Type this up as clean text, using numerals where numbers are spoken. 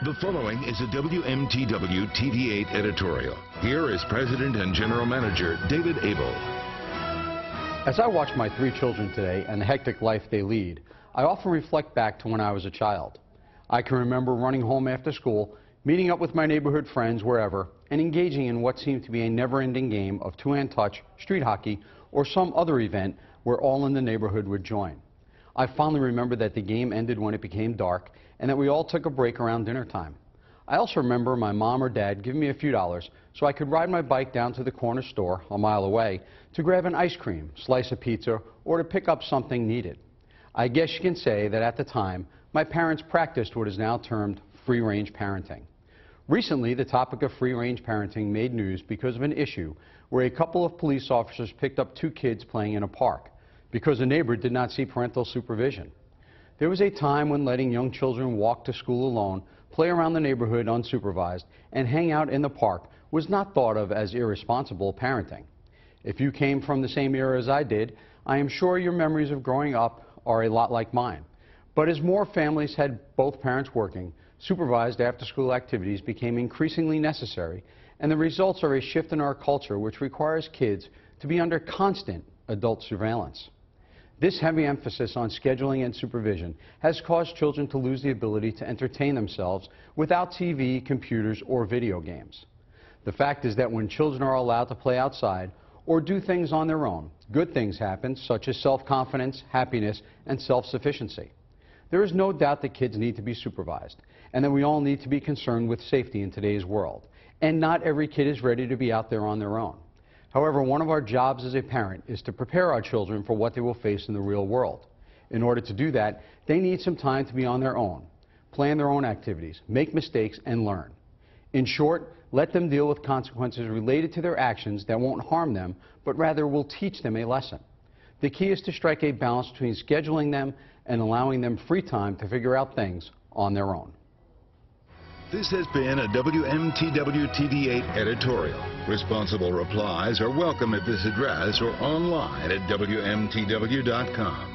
The following is a WMTW TV8 editorial. Here is President and General Manager David Abel. As I watch my three children today and the hectic life they lead, I often reflect back to when I was a child. I can remember running home after school, meeting up with my neighborhood friends wherever, and engaging in what seemed to be a never-ending game of two-hand touch, street hockey, or some other event where all in the neighborhood would join. I fondly remember that the game ended when it became dark and that we all took a break around dinner time. I also remember my mom or dad giving me a few dollars so I could ride my bike down to the corner store a mile away to grab an ice cream, slice of pizza, or to pick up something needed. I guess you can say that at the time, my parents practiced what is now termed free-range parenting. Recently, the topic of free-range parenting made news because of an issue where a couple of police officers picked up two kids playing in a park because a neighbor did not see parental supervision. There was a time when letting young children walk to school alone, play around the neighborhood unsupervised, and hang out in the park was not thought of as irresponsible parenting. If you came from the same era as I did, I am sure your memories of growing up are a lot like mine. But as more families had both parents working, supervised after-school activities became increasingly necessary, and the results are a shift in our culture which requires kids to be under constant adult surveillance. This heavy emphasis on scheduling and supervision has caused children to lose the ability to entertain themselves without TV, computers, or video games. The fact is that when children are allowed to play outside or do things on their own, good things happen, such as self-confidence, happiness, and self-sufficiency. There is no doubt that kids need to be supervised, and that we all need to be concerned with safety in today's world. And not every kid is ready to be out there on their own. However, one of our jobs as a parent is to prepare our children for what they will face in the real world. In order to do that, they need some time to be on their own, plan their own activities, make mistakes, and learn. In short, let them deal with consequences related to their actions that won't harm them, but rather will teach them a lesson. The key is to strike a balance between scheduling them and allowing them free time to figure out things on their own. This has been a WMTW TV8 editorial. Responsible replies are welcome at this address or online at WMTW.com.